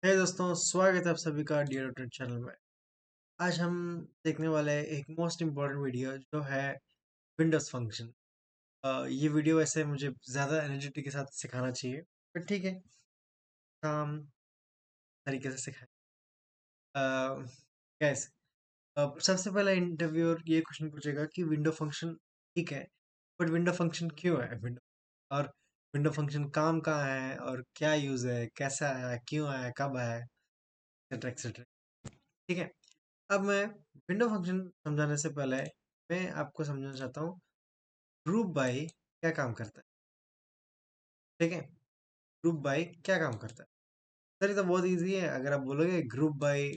हे दोस्तों, स्वागत है आप सभी का डियर डॉटर चैनल में। आज हम देखने वाले हैं एक मोस्ट इम्पोर्टेंट वीडियो जो है विंडोज फंक्शन। ये वीडियो वैसे मुझे ज़्यादा एनर्जेटिक के साथ सिखाना चाहिए, पर ठीक है, हम तरीके से सिखाएं। गैस, सबसे पहला इंटरव्यूअर ये क्वेश्चन पूछेगा कि विंडो फंक्शन ठीक है, बट विंडो फंक्शन क्यों है विंडो, और विंडो फंक्शन काम कहाँ है और क्या यूज़ है, कैसा आया, क्यों आया, कब आया, एक्सेट्रा एक्सेट्रा। ठीक है। अब मैं विंडो फंक्शन समझाने से पहले मैं आपको समझाना चाहता हूँ ग्रुप बाय क्या काम करता है। ठीक है, ग्रुप बाय क्या काम करता है। सर ये तो बहुत इजी है। अगर आप बोलोगे group by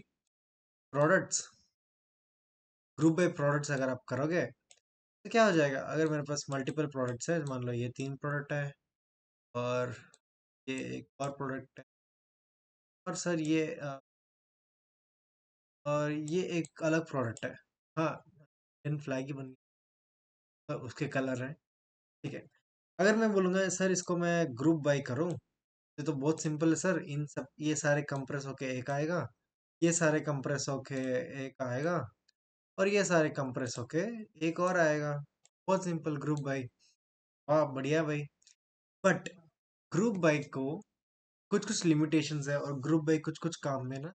products, group by products अगर आप करोगे तो क्या हो जाएगा। अगर मेरे पास मल्टीपल प्रोडक्ट्स है, मान लो ये 3 प्रोडक्ट है और ये एक और प्रोडक्ट है, और सर ये और ये एक अलग प्रोडक्ट है। हाँ, इन फ्लाई की बनी, तो उसके कलर है। ठीक है, अगर मैं बोलूँगा सर इसको मैं ग्रुप बाय करूँ, ये तो बहुत सिंपल है सर। इन सब ये सारे कंप्रेस होके एक आएगा, ये सारे कंप्रेस होके एक आएगा, और ये सारे कंप्रेस होके एक और आएगा। बहुत सिंपल, ग्रुप बाई। वाह बढ़िया भाई। बट ग्रुप बाई को कुछ कुछ लिमिटेशंस है, और ग्रुप बाई कुछ कुछ काम में ना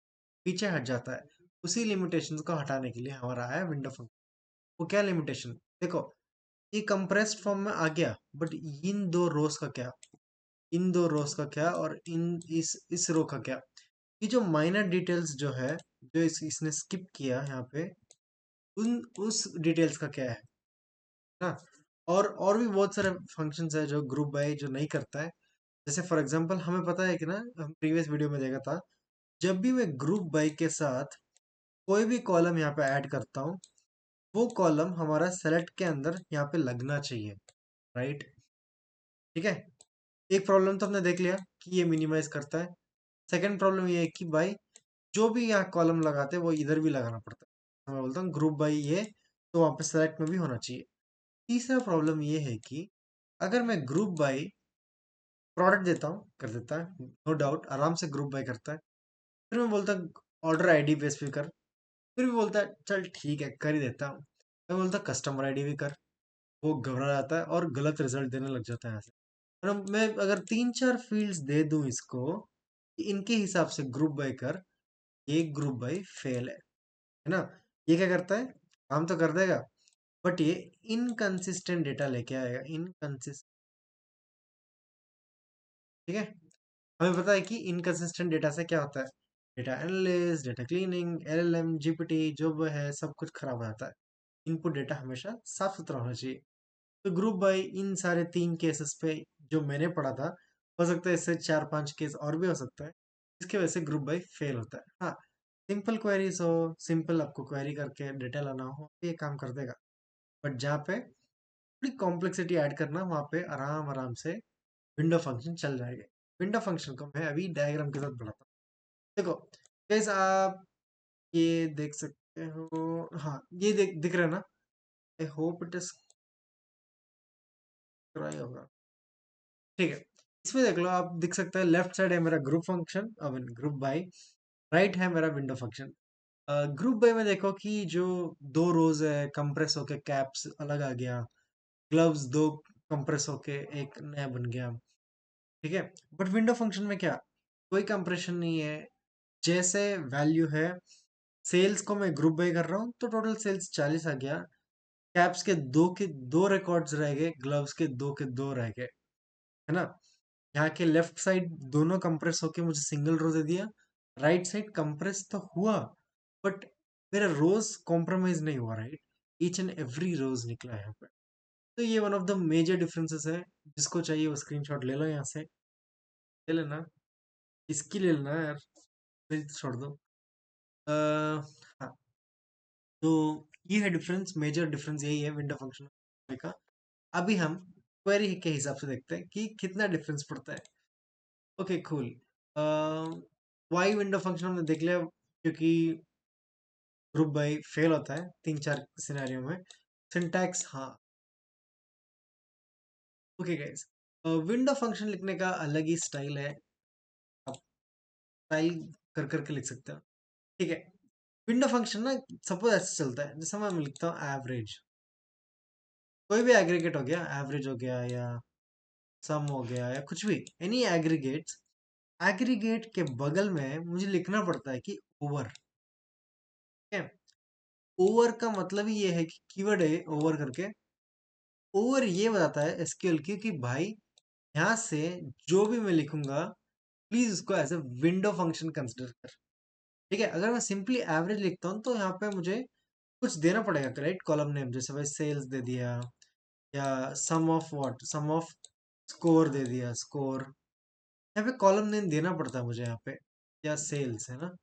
पीछे हट जाता है। उसी लिमिटेशंस को हटाने के लिए हमारा आया विंडो फंक्शन। वो क्या लिमिटेशन, देखो, ये कंप्रेस्ड फॉर्म में आ गया, बट इन दो रोज का क्या, इन दो रोज का क्या, और इस रो का क्या। ये जो माइनर डिटेल्स जो है, जो इसने स्किप किया यहाँ पे, उन उस डिटेल्स का क्या है ना। और भी बहुत सारे फंक्शंस है जो ग्रुप बाय जो नहीं करता है। जैसे फॉर एग्जांपल हमें पता है कि ना, हम प्रीवियस वीडियो में देखा था, जब भी मैं ग्रुप बाय के साथ कोई भी कॉलम यहाँ पे ऐड करता हूँ, वो कॉलम हमारा सेलेक्ट के अंदर यहाँ पे लगना चाहिए। राइट, ठीक है। एक प्रॉब्लम तो हमने देख लिया कि ये मिनिमाइज करता है। सेकंड प्रॉब्लम ये है कि भाई जो भी यहाँ कॉलम लगाते हैं वो इधर भी लगाना पड़ता है। तो मैं बोलता हूँ ग्रुप बाई ये, तो वहाँ पे सेलेक्ट में भी होना चाहिए। तीसरा प्रॉब्लम ये है कि अगर मैं ग्रुप बाई प्रोडक्ट देता हूँ, कर देता है नो डाउट, आराम से ग्रुप बाई करता है। फिर मैं बोलता ऑर्डर आईडी पे पे कर, फिर भी बोलता है चल ठीक है कर ही देता हूँ। मैं बोलता कस्टमर आईडी भी कर, वो घबरा जाता है और गलत रिजल्ट देने लग जाता है यहाँ से। और मैं अगर 3-4 फील्ड्स दे दूं इसको कि इनके हिसाब से ग्रुप बाय कर, ये ग्रुप बाय फेल है ना। ये क्या करता है, काम तो कर देगा, बट ये इनकंसिस्टेंट डेटा लेके आएगा, इनकंसिस्ट। ठीक है, हमें पता है कि इनकंसिस्टेंट डेटा से क्या होता है, data analysis, data cleaning, LLM, GPT जो वो है सब कुछ खराब हो जाता है। इनपुट डेटा हमेशा साफ सुथरा होना चाहिए। तो ग्रुप बाय इन सारे 3 केसेस पे जो मैंने पढ़ा था, हो सकता है इससे 4-5 केस और भी हो सकता है, इसकी वजह से ग्रुप बाय फेल होता है। हाँ, सिंपल क्वेरीज हो, सिंपल आपको क्वेरी करके डेटा लाना हो, ये काम कर देगा। बट जहाँ पे थोड़ी कॉम्प्लेक्सिटी ऐड करना, वहाँ पे आराम आराम से विंडो फंक्शन चल जाएगा। विंडो फंक्शन को मैं अभी डायग्राम के साथ बढ़ाता हूँ। देखो गाइस, आप ये देख सकते हो, हाँ ये दिख रहा है ना। आई होप इट इज होगा। ठीक है, इसमें देख लो, आप दिख सकते हैं लेफ्ट साइड है मेरा group function, I mean group by, right है मेरा विंडो फंक्शन। ग्रुप बाय में देखो कि जो दो रोज है कंप्रेस होके कैप्स अलग आ गया, ग्लव्स दो कंप्रेस होके एक नया बन गया। ठीक है, बट विंडो फंक्शन में क्या, कोई कंप्रेशन नहीं है। जैसे वैल्यू है, सेल्स को मैं ग्रुप बाय कर रहा हूँ तो टोटल सेल्स 40 आ गया, कैप्स के दो रिकॉर्ड्स रह गए, ग्लव्स के दो रह गए, है ना। यहाँ के लेफ्ट साइड दोनों कंप्रेस होके मुझे सिंगल रो दे दिया, राइट साइड कंप्रेस तो हुआ, बट मेरा रोज कॉम्प्रोमाइज नहीं हुआ। Right, each and every rows निकला है यहाँ पे। तो ये one of the major differences है। जिसको चाहिए वो स्क्रीनशॉट ले लो, यहाँ से ले लेना, इसकी ले लेना यार, मेरी तो छोड़ दो। हाँ, तो ये है डिफरेंस, मेजर डिफरेंस यही है विंडो फंक्शन का। अभी हम क्वेरी के हिसाब से देखते हैं कि कितना डिफरेंस पड़ता है। Okay cool, why window function हमने देख लिया, क्योंकि ग्रुप बाय फेल होता है 3-4 सिनेरियो में। सिंटैक्स, हाँ। ओके गाइस, विंडो फंक्शन लिखने का अलग ही स्टाइल है। अब स्टाइल कर करके लिख सकते हो। ठीक है, विंडो फंक्शन ना सपोज ऐसे चलता है, जैसे मैं लिखता हूँ एवरेज, कोई भी एग्रीगेट हो गया, एवरेज हो गया या सम हो गया या कुछ भी, एनी एग्रीगेट्स, एग्रीगेट के बगल में मुझे लिखना पड़ता है कि ओवर। ठीक है, ओवर का मतलब ही ये है कि कीवर्ड है ओवर करके। ओवर ये बताता है एसक्यूएल की कि भाई यहाँ से जो भी मैं लिखूंगा प्लीज उसको as a window function consider कर। ठीक है, अगर मैं सिंपली एवरेज लिखता हूँ तो यहाँ पे मुझे कुछ देना पड़ेगा, राइट, कॉलम नेम, जैसे भाई सेल्स दे दिया, या some of what, some of score दे दिया, स्कोर। यहाँ पे कॉलम नेम देना पड़ता है मुझे यहाँ पे, या सेल्स है ना,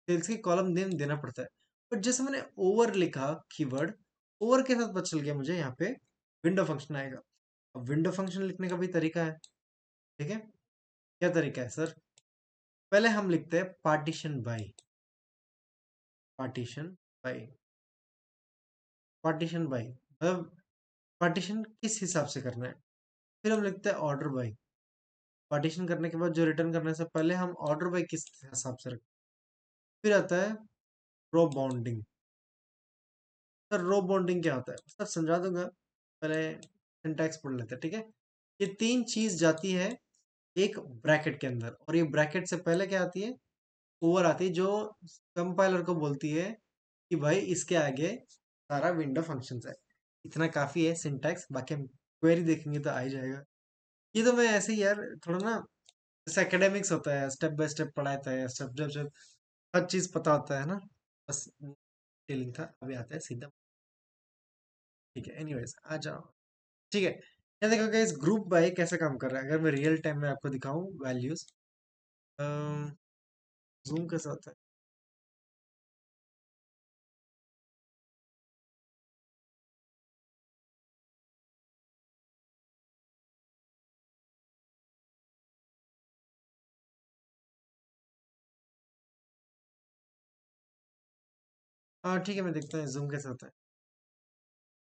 सेल्स की कॉलम नेम देना पड़ता है। बट जैसे मैंने ओवर लिखा कीवर्ड, ओवर के साथ पता चल गया मुझे यहाँ पे विंडो फंक्शन आएगा। अब विंडो फंक्शन लिखने का भी तरीका है। ठीक है, क्या तरीका है सर? पहले हम लिखते हैं partition by, partition by, partition by मतलब पार्टीशन किस हिसाब से करना है। फिर हम लिखते हैं ऑर्डर बाय, पार्टीशन करने के बाद जो रिटर्न करने से पहले हम ऑर्डर बाय किस हिसाब से रखते हैं। फिर आता है रो बाउंडिंग। सर रो बाउंडिंग क्या होता है सर, समझा दूंगा, पहले सिंटैक्स पढ़ लेते हैं। ठीक है, ये तीन चीज जाती है एक ब्रैकेट के अंदर, और ये ब्रैकेट से पहले क्या आती है, ओवर आती है, जो कंपाइलर को बोलती है कि भाई इसके आगे सारा विंडो फंक्शंस है। इतना काफी है सिंटैक्स, बाकी हम क्वेरी देखेंगे तो आ ही जाएगा। ये तो मैं ऐसे ही यार थोड़ा ना, जैसे एकेडमिक्स होता है, स्टेप बाय स्टेप पढ़ाता है, स्टेप बाय स्टेप हर चीज पता होता है ना, बस डिटेलिंग था। अभी आता है सीधा। ठीक है, एनीवेज आ जाओ। ठीक है, ये देखो गाइस ग्रुप बाय कैसे काम कर रहा है, अगर मैं रियल टाइम में आपको दिखाऊं वैल्यूज, जूम कैसे होता है। हाँ ठीक है, मैं देखता हूँ जूम कैसे होता है।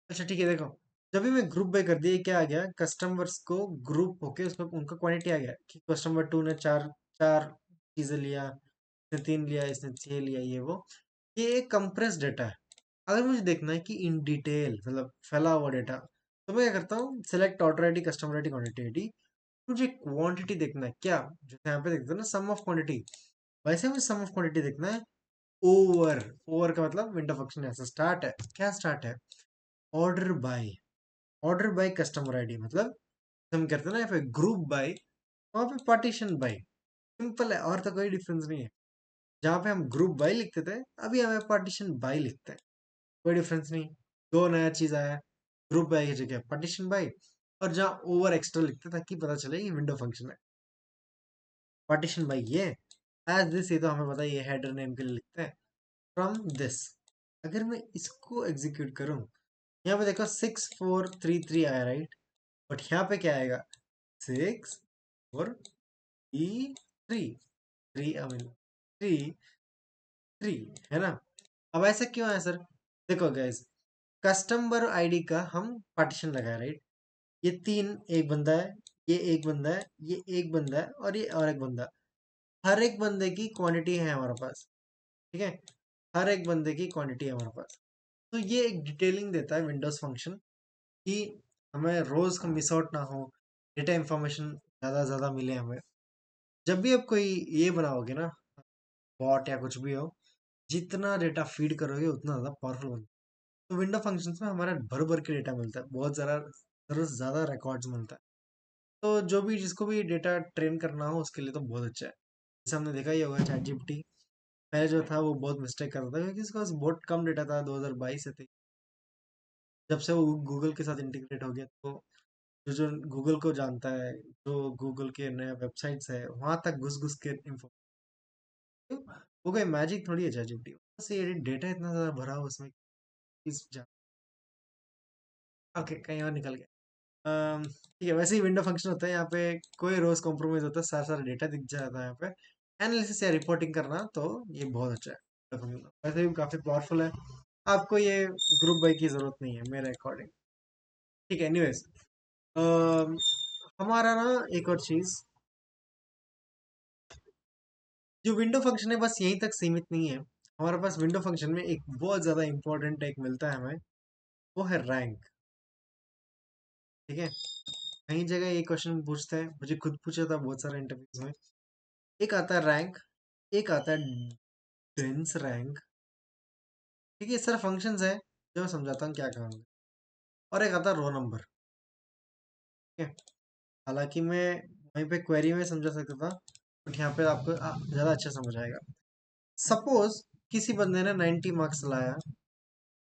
अच्छा ठीक है, देखो जब भी मैं ग्रुप बाय कर दिया, क्या आ गया, कस्टमर्स को ग्रुप होके उसमें उनका क्वांटिटी आ गया कि कस्टमर टू ने चार चार चीजें लिया, इसने तीन लिया, इसने छह लिया, ये वो। ये एक कंप्रेस डेटा है। अगर मुझे देखना है कि इन डिटेल मतलब फैला हुआ डेटा, तो मैं क्या करता हूँ, select order ID, customer ID, quantity ID. मुझे क्वांटिटी देखना है क्या, जैसे यहाँ पे देखते हैं ना सम ऑफ क्वांटिटी, वैसे मुझे सम ऑफ क्वांटिटी देखना है। ओवर, ओवर का मतलब विंडो फंक्शन ऐसा स्टार्ट है, क्या स्टार्ट है, order by, order by customer ID, मतलब हम करते हैं ना यहाँ पे ग्रुप बाय, वहाँ पे पार्टीशन बाय। सिंपल है, और तो कोई डिफरेंस नहीं है। जहाँ पे हम ग्रुप बाय लिखते थे, अभी हमें पार्टीशन बाय लिखते हैं, कोई डिफरेंस नहीं। दो नया चीज आया है, ग्रुप बाय की जगह पार्टीशन बाय, और जहाँ ओवर एक्स्ट्रा लिखते ताकि पता चले ये विंडो फंक्शन है। पार्टीशन बाय ये एज दिस, ये तो हमें पता है, ये हेडर नेम के लिए लिखते हैं। फ्रॉम दिस, अगर मैं इसको एग्जीक्यूट करूं, यहाँ पे देखो 6433 आया, राइट, बट यहाँ पे क्या आएगा, 6433, three I mean three three, है ना। अब ऐसा क्यों है सर, देखो गैस, कस्टमर आईडी का हम पार्टीशन लगाए, राइट, ये तीन, एक बंदा है, ये एक बंदा है, ये एक बंदा है, और ये और एक बंदा, हर एक बंदे की क्वांटिटी है हमारे पास। ठीक है, हर एक बंदे की क्वांटिटी है हमारे पास। तो ये एक डिटेलिंग देता है विंडोज फंक्शन कि हमें रोज का मिस आउट ना हो, डेटा इंफॉर्मेशन ज़्यादा ज़्यादा मिले हमें। जब भी आप कोई ये बनाओगे ना, बॉट या कुछ भी हो, जितना डेटा फीड करोगे उतना ज़्यादा पावरफुल बनता है। तो विंडो फंक्शंस में हमारा भर भर के डेटा मिलता है, बहुत ज़्यादा, ज़रूरत से ज़्यादा रिकॉर्ड्स मिलता है। तो जो भी जिसको भी डेटा ट्रेन करना हो उसके लिए तो बहुत अच्छा है। जैसे हमने देखा ही होगा चैट जीपीटी पहले जो था वो बहुत मिस्टेक कर रहा था, क्योंकि उसके पास बहुत कम डेटा था 2022 से थे। जब से वो गूगल के साथ इंटीग्रेट हो गया, तो जो जो गूगल को जानता है, जो गूगल के नए वेबसाइट्स है वहां तक घुस घुस के info, वो कोई मैजिक थोड़ी है चैट जीपीटी, बस ये डेटा इतना ज्यादा भरा हो उसमें, इस ओके कहीं और निकल गया। ठीक है, वैसे ही विंडो फंक्शन होता है यहाँ पे, कोई रोज कॉम्प्रोमाइज होता है, सारा सारा डेटा दिख जाता है यहाँ पे। एनालिसिस या रिपोर्टिंग करना तो ये बहुत अच्छा है, वैसे भी काफी पावरफुल है। आपको ये ग्रुप बाई की जरूरत नहीं है मेरे अकॉर्डिंग। ठीक है, एनीवेज, हमारा ना एक और चीज, जो विंडो फंक्शन है बस यहीं तक सीमित नहीं है। हमारे पास विंडो फंक्शन में एक बहुत ज़्यादा इंपॉर्टेंट एक मिलता है हमें, वो है रैंक। ठीक है, कई जगह ये क्वेश्चन पूछते हैं, मुझे खुद पूछा था बहुत सारे इंटरव्यूज में। एक आता है रैंक, एक आता है डेंस रैंक। ठीक है, सर फंक्शंस है जो मैं समझाता हूँ क्या काम है। और एक आता है रो नंबर। ठीक है, हालांकि मैं वहीं पे क्वेरी में समझा सकता था, बट यहाँ पे आपको ज़्यादा अच्छा समझ आएगा। सपोज किसी बंदे ने 90 मार्क्स लाया,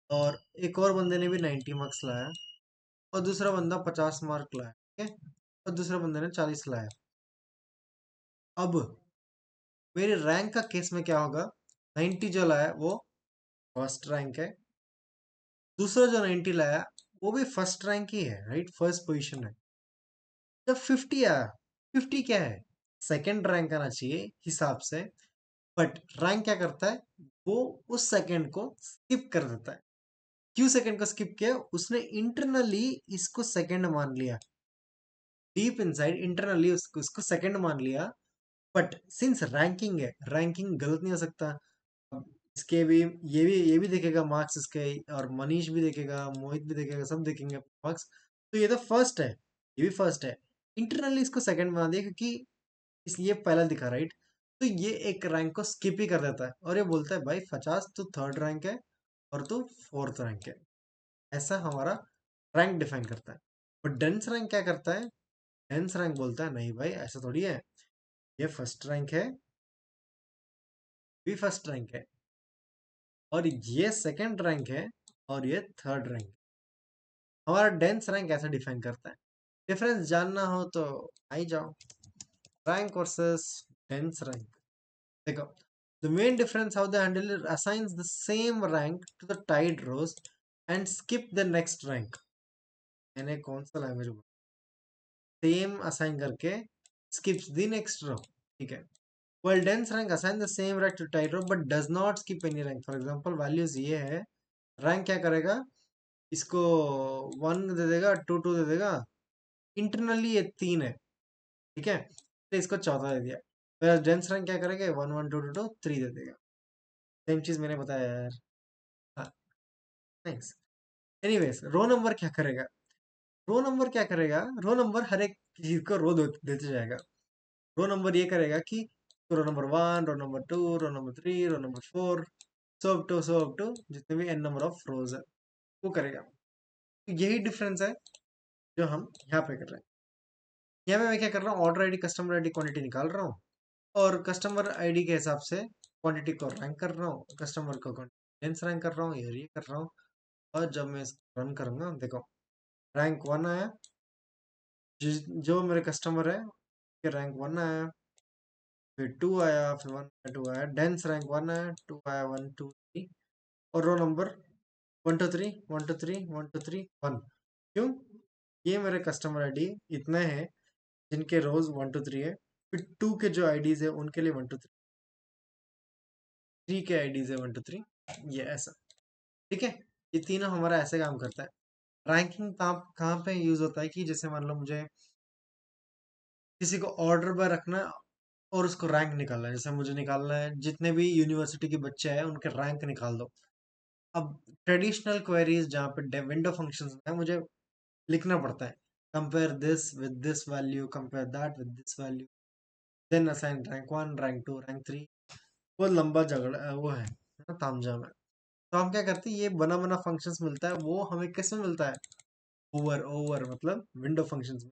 और एक और बंदे ने भी 90 मार्क्स लाया, और दूसरा बंदा 50 मार्क लाया। ठीक है, और दूसरे बंदे ने 40 लाया। अब मेरे रैंक का केस में क्या होगा? 90 जो लाया वो फर्स्ट रैंक है, दूसरा जो 90 लाया वो भी फर्स्ट रैंक ही है, राइट, फर्स्ट पोजीशन है। जब 50 आया, 50 क्या है? सेकंड रैंक आना चाहिए हिसाब से। बट रैंक क्या करता है? वो उस सेकंड को स्किप कर देता है। क्यों सेकंड को स्किप किया? उसने इंटरनली इसको सेकंड मान लिया, डीप इनसाइड इंटरनली उसको सेकंड मान लिया। बट सिंस रैंकिंग है, रैंकिंग गलत नहीं हो सकता। अब इसके भी, ये भी देखेगा मार्क्स इसके, और मनीष भी देखेगा, मोहित भी देखेगा, सब देखेंगे मार्क्स। तो ये तो फर्स्ट है, ये भी फर्स्ट है। इंटरनली इसको सेकंड बना दिया क्योंकि इसलिए पहला दिखा, राइट। तो ये एक रैंक को स्किप ही कर देता है, और ये बोलता है भाई 50 तो थर्ड रैंक है और तू फोर्थ रैंक है। ऐसा हमारा रैंक डिफाइन करता है। बट डेंस रैंक क्या करता है? डेंस रैंक बोलता है नहीं भाई, ऐसा थोड़ी है, ये फर्स्ट रैंक है, भी फर्स्ट रैंक है, और ये सेकंड रैंक है, और ये थर्ड रैंक। हमारा डेंस रैंक ऐसा डिफाइन करता है। डिफरेंस जानना हो तो आई जाओ, रैंक वर्सेस डेंस रैंक। देखो, the main difference how the handler assigns the same rank to the tied rows and skip the next rank। मैंने कौन सा लैंग्वेज बोला? सेम असाइन करके skips the next row। ठीक है, while dense rank assign the same rank to tied row but does not skip any rank। for example values ये है, rank क्या करेगा? इसको 1 दे देगा, 2 दे देगा, इंटरनली ये 3 है। ठीक है, तो इसको 14 दे दिया। डेंस रैंक क्या करेगा? 1 1 2 2 2 3 दे देगा। सेम चीज मैंने बताया यार। हाँ, थैंक्स। एनीवेज, रो नंबर क्या करेगा? रो नंबर क्या करेगा? रो नंबर हर एक चीज को रो देते जाएगा। रो नंबर ये करेगा कि row number 1, row number 2, row number 3, row number 4, so up to जितने भी एन नंबर ऑफ रोज है वो करेगा। तो यही डिफरेंस है जो हम यहाँ पे कर रहे हैं। यहाँ पे मैं क्या कर रहा हूँ? Order ID, customer ID, quantity निकाल रहा हूँ, और कस्टमर आईडी के हिसाब से क्वांटिटी को रैंक कर रहा हूँ, कस्टमर को क्वांटिटी रैंक कर रहा हूँ, ये कर रहा हूँ। और जब मैं इसको रन करूंगा, देखो रैंक 1 आया, जो मेरे कस्टमर है उसके रैंक 1 आया, फिर 2 आया, फिर 1 2 आया, डेंस रैंक 1 आया, 2 आया, 1 2 3, और रो नंबर 1 2 3 1 2 3 1 2 3 1। क्यों? ये मेरे कस्टमर आईडी इतने हैं जिनके रोज 1 2 3 है, फिर 2 के जो आईडीज है उनके लिए 1 2 3 के आईडीज है 1 2 3, ये ऐसा। ठीक है, ये तीनों हमारा ऐसे काम करता है। रैंकिंग कहाँ पे यूज होता है कि जैसे मान लो मुझे किसी को ऑर्डर पर रखना है और उसको रैंक निकालना है। जैसे मुझे निकालना है जितने भी यूनिवर्सिटी के बच्चे हैं उनके रैंक निकाल दो। अब ट्रेडिशनल क्वेरीज जहाँ पे विंडो फंक्शंस में मुझे लिखना पड़ता है, compare this with this value, compare that with this value, then assign rank 1, rank 2, rank 3। वो लंबा झगड़ा वो है ना, तामझाम है। तो हम क्या करते हैं, ये बना बना फंक्शंस मिलता है, वो हमें किस में मिलता है? ओवर ओवर मतलब विंडो फंक्शंस में।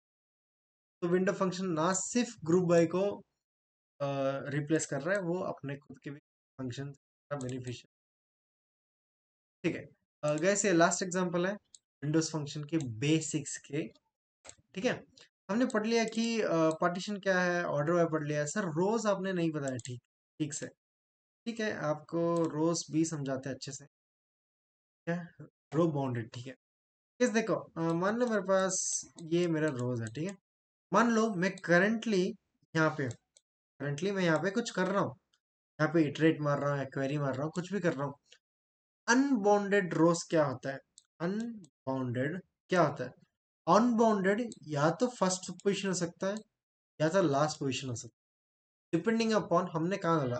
तो विंडो फंक्शन ना सिर्फ ग्रुप बाय को रिप्लेस कर रहा है, वो अपने खुद के भी फंक्शन का बेनिफिशियल। ठीक है गैस, ये लास्ट एग्जांपल है विंडोज फंक्शन के बेसिक्स के। ठीक है, हमने पढ़ लिया कि पार्टीशन क्या है, ऑर्डर बाय पढ़ लिया। सर रोज आपने नहीं बताया ठीक ठीक से। ठीक है, आपको रोज भी समझाते हैं अच्छे से। क्या? रो बाउंडेड। ठीक है, इस देखो मान लो मेरे पास ये मेरा रोज है। ठीक है, मान लो मैं करंटली मैं यहाँ पे कुछ कर रहा हूँ, यहाँ पे इटरेट मार रहा हूँ या क्वेरी मार रहा हूँ, कुछ भी कर रहा हूँ। अनबाउंडेड रोस क्या होता है? अनबाउंडेड क्या होता है? अनबाउंडेड या तो फर्स्ट पोजीशन हो सकता है या तो लास्ट पोजीशन हो सकता है। डिपेंडिंग अपॉन हमने कहाँ डाला।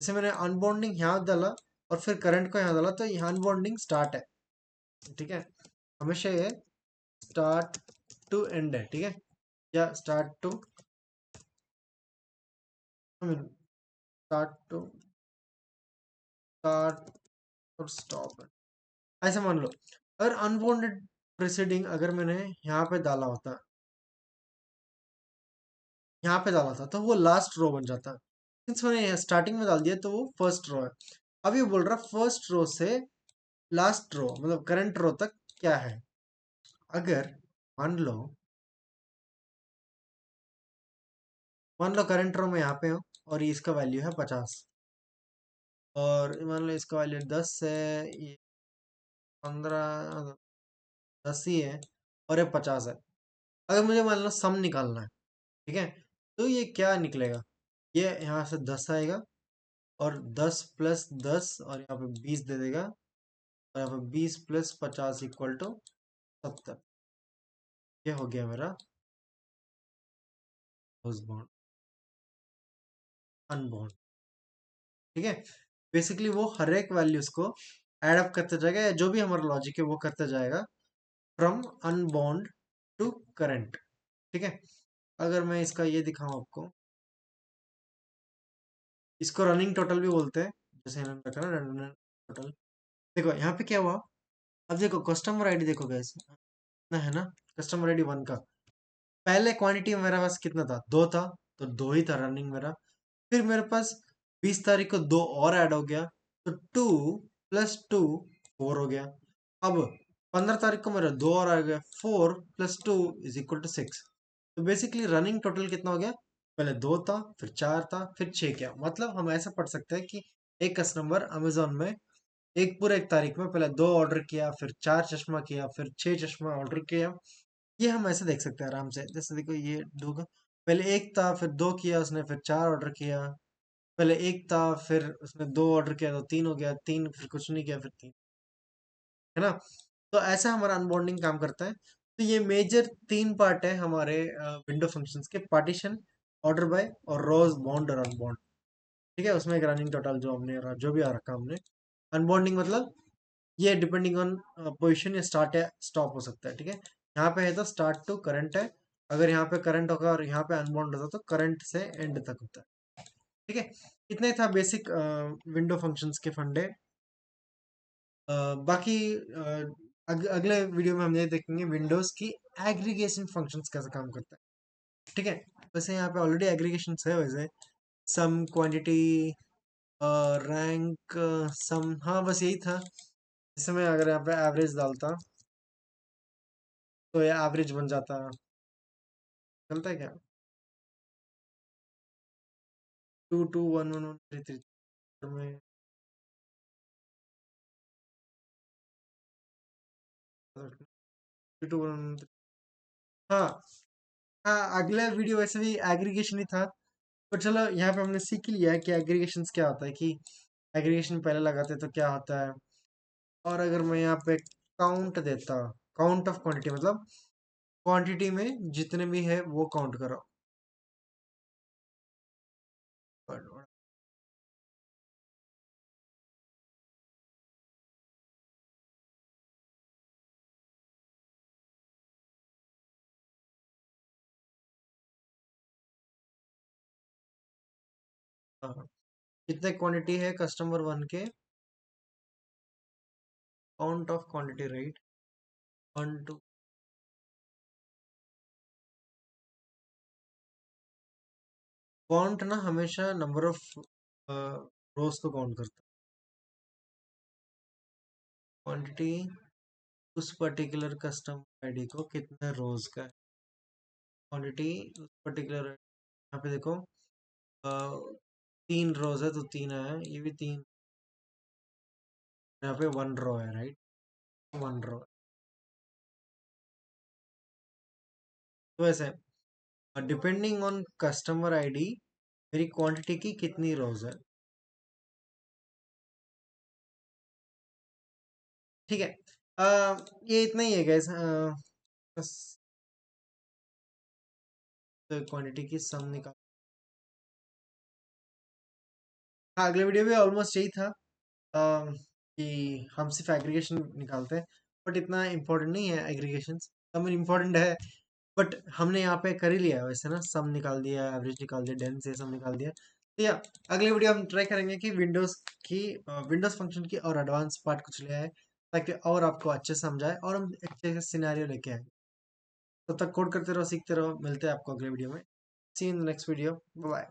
जैसे मैंने अनबॉन्डिंग यहाँ डाला और फिर करंट को यहाँ डाला, तो यहाँ अनबॉन्डिंग स्टार्ट है। ठीक है, हमेशा ये स्टार्ट टू एंड है। ठीक है, या start to start to start और स्टॉप है, ऐसे मान लो। अगर अनबॉन्डेड प्रेसिडिंग अगर मैंने यहाँ पे डाला था तो वो लास्ट रो बन जाता। सिंस मैंने यहाँ स्टार्टिंग में डाल दिया तो वो फर्स्ट रो है। अब ये बोल रहा फर्स्ट रो से लास्ट रो मतलब करंट रो तक क्या है। अगर मान लो मान लो करंट रो में यहाँ पे हूँ और ये इसका वैल्यू है 50, और मान लो इसका वैल्यू 10 है, ये 15, 10 ही है, और ये 50 है। अगर मुझे मान लो सम निकालना है, ठीक है, तो ये क्या निकलेगा, ये यहाँ से 10 आएगा और 10 + 10 और यहाँ पे 20 दे देगा, और यहाँ पे 20 + 50 इक्वल टू 70। ये हो गया मेरा हाउस बॉन्ड अनबॉन्ड। ठीक है, बेसिकली वो हर एक वैल्यूज को ऐड अप करते जाएगा, या जो भी हमारा लॉजिक है वो करते जाएगा फ्रॉम अनबॉन्ड टू करंट। ठीक है, अगर मैं इसका ये दिखाऊं आपको, इसको रनिंग टोटल भी बोलते हैं, जैसे इन्होंने रखा ना रनिंग टोटल। देखो यहाँ पे क्या हुआ, अब देखो कस्टमर आईडी देखो गैस, ना है ना, कस्टमर आईडी 1 का पहले क्वांटिटी मेरा पास कितना था, 2 था, तो 2 ही था रनिंग मेरा। फिर मेरे पास 20 तारीख को 2 और ऐड हो गया, तो 2 + 2 4 हो गया। अब 15 तारीख को मेरा 2 और आ गया, 4 + 2 = 6। तो बेसिकली रनिंग टोटल कितना हो गया, पहले 2 था, फिर 4 था, फिर 6 किया। मतलब हम ऐसा पढ़ सकते हैं कि एक कस्टमर अमेजोन में एक तारीख में पहले 2 ऑर्डर किया, फिर 4 चश्मा किया, फिर 6 चश्मा ऑर्डर किया। ये हम ऐसे देख सकते हैं आराम से। जैसे देखो ये दो का पहले एक था, फिर 2 किया उसने, फिर 4 ऑर्डर किया। पहले एक था, फिर उसने 2 ऑर्डर किया तो 3 हो गया, 3 फिर कुछ नहीं किया, फिर 3, है ना। तो ऐसा हमारा अनबॉन्डिंग काम करता है। तो ये मेजर 3 पार्ट है हमारे विंडो फंक्शंस के, पार्टीशन, ऑर्डर बाय और रोज बॉन्ड और अनबॉन्ड। ठीक है, उसमें एक रनिंग टोटल जो हमने जो भी आ रखा हमने। अनबॉन्डिंग मतलब ये डिपेंडिंग ऑन पोजीशन या स्टार्ट या स्टॉप हो सकता है। ठीक है, यहाँ पे है तो स्टार्ट टू करंट है, अगर यहाँ पे करंट होगा और यहाँ पे अनबाउंड होता तो करंट से एंड तक होता है। ठीक है, इतना ही था बेसिक विंडो फंक्शंस के फंडे। बाकी अगले वीडियो में हम ये देखेंगे विंडोज की एग्रीगेशन फंक्शंस कैसे काम करता है। ठीक है, वैसे यहाँ पे ऑलरेडी एग्रीगेशन है, वैसे सम, क्वांटिटी, रैंक, सम, हाँ बस यही था। जैसे मैं अगर यहाँ पे एवरेज डालता तो ये एवरेज बन जाता, चलता है क्या, 221113 में 2211। हाँ हाँ, अगला वीडियो वैसे भी एग्रीगेशन ही था, पर चलो यहाँ पे हमने सीख लिया है कि एग्रीगेशन क्या होता है, कि एग्रीगेशन पहले लगाते तो क्या होता है। और अगर मैं यहाँ पे काउंट देता, काउंट ऑफ क्वांटिटी मतलब क्वांटिटी में जितने भी है वो काउंट करो। हाँ, कितने क्वांटिटी है कस्टमर 1 के, count of quantity, right, 1 2। Count ना हमेशा नंबर ऑफ रोज को काउंट करता है, क्वांटिटी उस पर्टिकुलर कस्टमर आईडी को कितने रोज का है, क्वांटिटी उस पर्टिकुलर, यहाँ पे देखो 3 रोज है तो 3 है, ये भी 3, यहाँ पे 1 रो है, राइट, 1 रो। तो ऐसे डिपेंडिंग ऑन कस्टमर आईडी मेरी क्वांटिटी की कितनी रोज है। ठीक है, ये इतना ही है गैस, बस क्वांटिटी की सम निकाल हाँ, अगले वीडियो भी ऑलमोस्ट यही था, कि हम सिर्फ एग्रीगेशन निकालते हैं, बट इतना इम्पोर्टेंट नहीं है एग्रीगेशन। सम इम्पोर्टेंट है, बट हमने यहाँ पे कर ही लिया है वैसे ना, सम निकाल दिया, एवरेज निकाल दिया, डेंस ये सब निकाल दिया। तो या अगले वीडियो हम ट्राई करेंगे कि की विंडोज फंक्शन की और एडवांस पार्ट कुछ ले आए, ताकि और आपको अच्छे से समझाए और हम अच्छे से सिनेरियो लेके आए। तब तक कोड करते रहो, सीखते रहो, मिलते हैं आपको अगले वीडियो में। सी इन नेक्स्ट वीडियो, बाय।